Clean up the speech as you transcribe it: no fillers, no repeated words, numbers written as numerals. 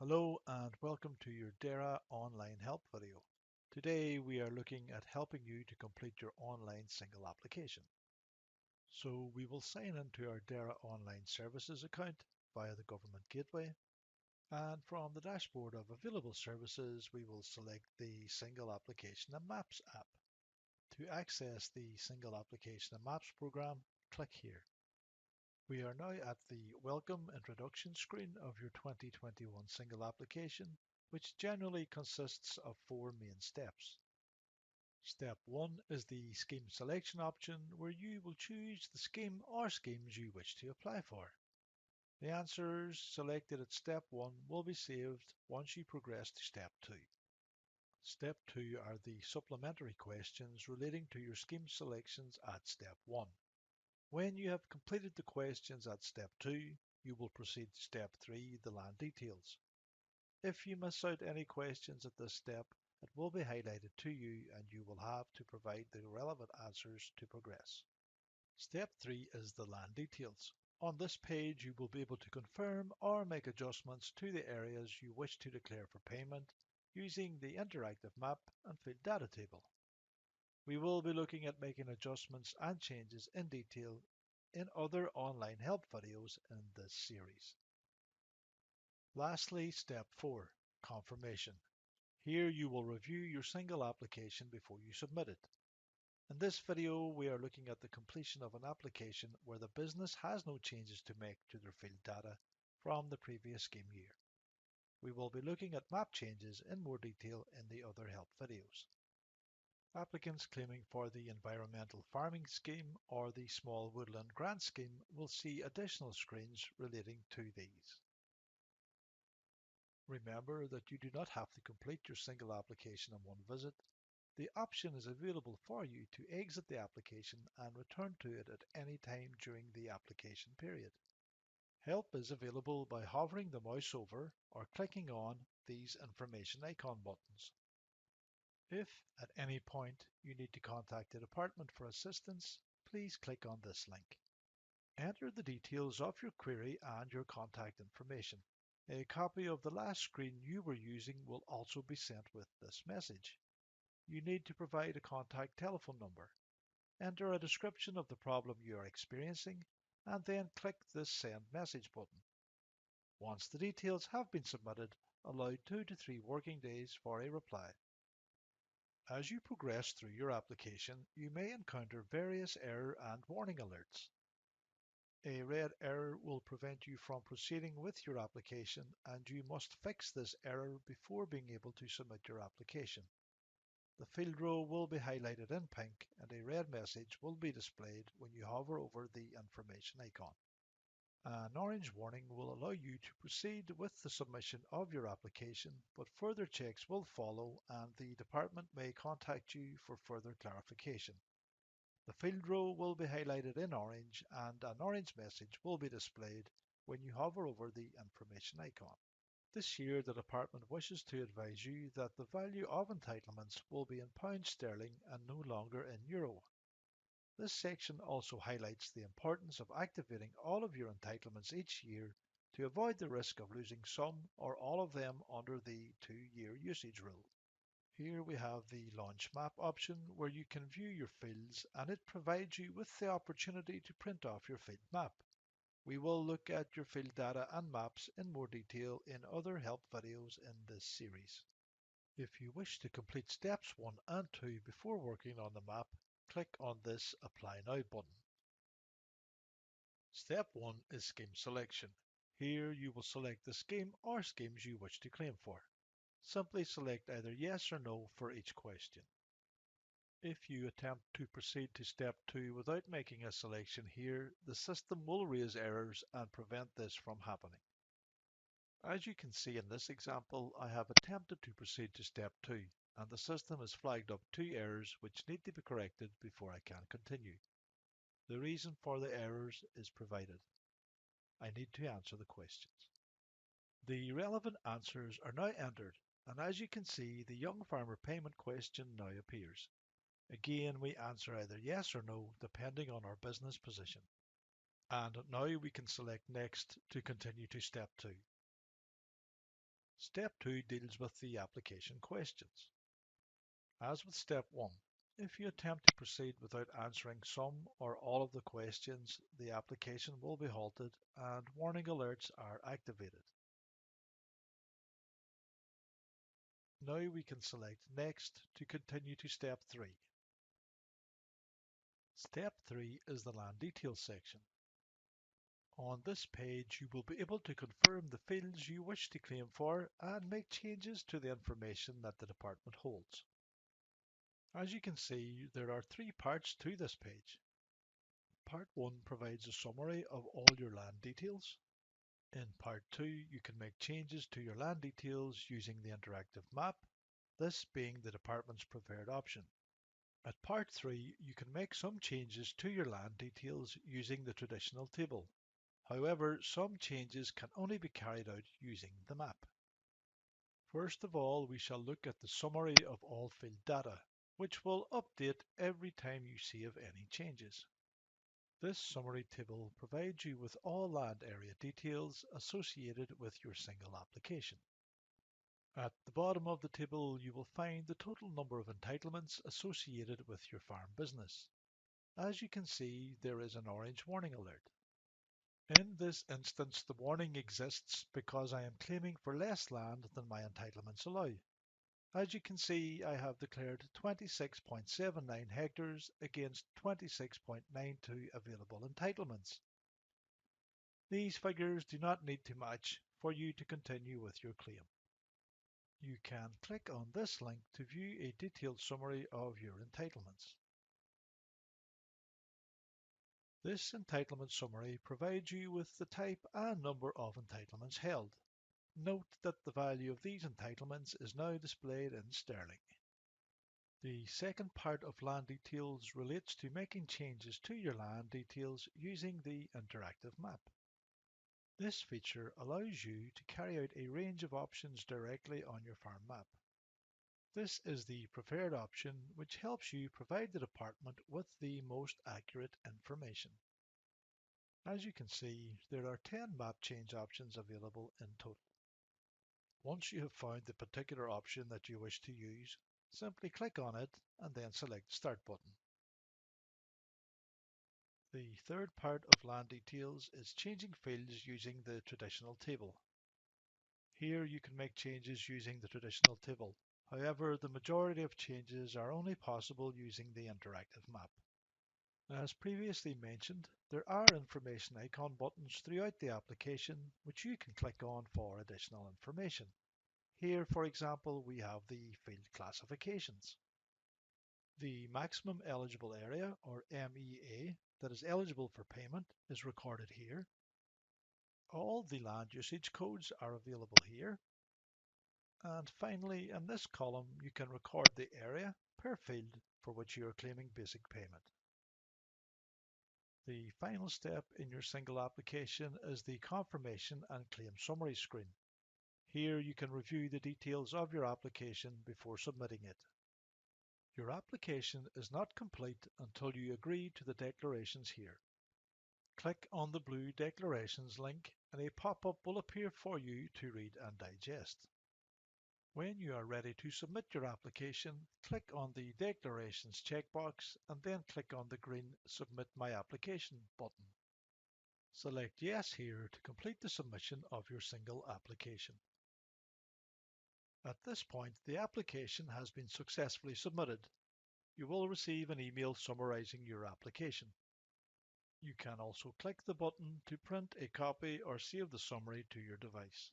Hello and welcome to your DERA online help video. Today we are looking at helping you to complete your online single application. So we will sign into our DERA online services account via the government gateway, and from the dashboard of available services we will select the single application and maps app. To access the single application and maps program, click here. We are now at the Welcome Introduction screen of your 2021 single application, which generally consists of four main steps. Step 1 is the scheme selection option, where you will choose the scheme or schemes you wish to apply for. The answers selected at Step 1 will be saved once you progress to Step 2. Step 2 are the supplementary questions relating to your scheme selections at Step 1. When you have completed the questions at Step 2, you will proceed to Step 3, the land details. If you miss out any questions at this step, it will be highlighted to you and you will have to provide the relevant answers to progress. Step 3 is the land details. On this page, you will be able to confirm or make adjustments to the areas you wish to declare for payment using the interactive map and field data table. We will be looking at making adjustments and changes in detail in other online help videos in this series. Lastly, Step 4, Confirmation. Here you will review your single application before you submit it. In this video, we are looking at the completion of an application where the business has no changes to make to their field data from the previous scheme year. We will be looking at map changes in more detail in the other help videos. Applicants claiming for the Environmental Farming Scheme or the Small Woodland Grant Scheme will see additional screens relating to these. Remember that you do not have to complete your single application in one visit. The option is available for you to exit the application and return to it at any time during the application period. Help is available by hovering the mouse over or clicking on these information icon buttons. If at any point you need to contact the department for assistance, please click on this link. Enter the details of your query and your contact information. A copy of the last screen you were using will also be sent with this message. You need to provide a contact telephone number. Enter a description of the problem you are experiencing and then click this Send Message button. Once the details have been submitted, allow 2 to 3 working days for a reply. As you progress through your application, you may encounter various error and warning alerts. A red error will prevent you from proceeding with your application, and you must fix this error before being able to submit your application. The field row will be highlighted in pink and a red message will be displayed when you hover over the information icon. An orange warning will allow you to proceed with the submission of your application, but further checks will follow and the department may contact you for further clarification. The field row will be highlighted in orange and an orange message will be displayed when you hover over the information icon. This year, the department wishes to advise you that the value of entitlements will be in pounds sterling and no longer in euro. This section also highlights the importance of activating all of your entitlements each year to avoid the risk of losing some or all of them under the 2-year usage rule. Here we have the Launch Map option where you can view your fields and it provides you with the opportunity to print off your field map. We will look at your field data and maps in more detail in other help videos in this series. If you wish to complete steps 1 and 2 before working on the map, click on this Apply Now button. Step 1 is scheme selection. Here you will select the scheme or schemes you wish to claim for. Simply select either yes or no for each question. If you attempt to proceed to step 2 without making a selection here, the system will raise errors and prevent this from happening. As you can see in this example, I have attempted to proceed to step 2 and the system has flagged up 2 errors which need to be corrected before I can continue. The reason for the errors is provided. I need to answer the questions. The relevant answers are now entered, and as you can see, the young farmer payment question now appears. Again, we answer either yes or no, depending on our business position. And now we can select Next to continue to step 2. Step 2 deals with the application questions. As with step 1, if you attempt to proceed without answering some or all of the questions, the application will be halted and warning alerts are activated. Now we can select Next to continue to step 3. Step 3 is the land details section. On this page, you will be able to confirm the fields you wish to claim for and make changes to the information that the department holds. As you can see, there are 3 parts to this page. Part 1 provides a summary of all your land details. In Part 2, you can make changes to your land details using the interactive map, this being the department's preferred option. At Part 3, you can make some changes to your land details using the traditional table. However, some changes can only be carried out using the map. First of all, we shall look at the summary of all field data, which will update every time you save any changes. This summary table provides you with all land area details associated with your single application. At the bottom of the table, you will find the total number of entitlements associated with your farm business. As you can see, there is an orange warning alert. In this instance, the warning exists because I am claiming for less land than my entitlements allow. As you can see, I have declared 26.79 hectares against 26.92 available entitlements. These figures do not need to match for you to continue with your claim. You can click on this link to view a detailed summary of your entitlements. This entitlement summary provides you with the type and number of entitlements held. Note that the value of these entitlements is now displayed in sterling. The second part of land details relates to making changes to your land details using the interactive map. This feature allows you to carry out a range of options directly on your farm map. This is the preferred option, which helps you provide the department with the most accurate information. As you can see, there are 10 map change options available in total. Once you have found the particular option that you wish to use, simply click on it and then select the Start button. The third part of land details is changing fields using the traditional table. Here you can make changes using the traditional table. However, the majority of changes are only possible using the interactive map. As previously mentioned, there are information icon buttons throughout the application which you can click on for additional information. Here, for example, we have the field classifications. The maximum eligible area, or MEA, that is eligible for payment is recorded here. All the land usage codes are available here. And finally, in this column, you can record the area per field for which you are claiming basic payment. The final step in your single application is the confirmation and claim summary screen. Here you can review the details of your application before submitting it. Your application is not complete until you agree to the declarations here. Click on the blue Declarations link and a pop-up will appear for you to read and digest. When you are ready to submit your application, click on the Declarations checkbox and then click on the green Submit My Application button. Select Yes here to complete the submission of your single application. At this point, the application has been successfully submitted. You will receive an email summarizing your application. You can also click the button to print a copy or save the summary to your device.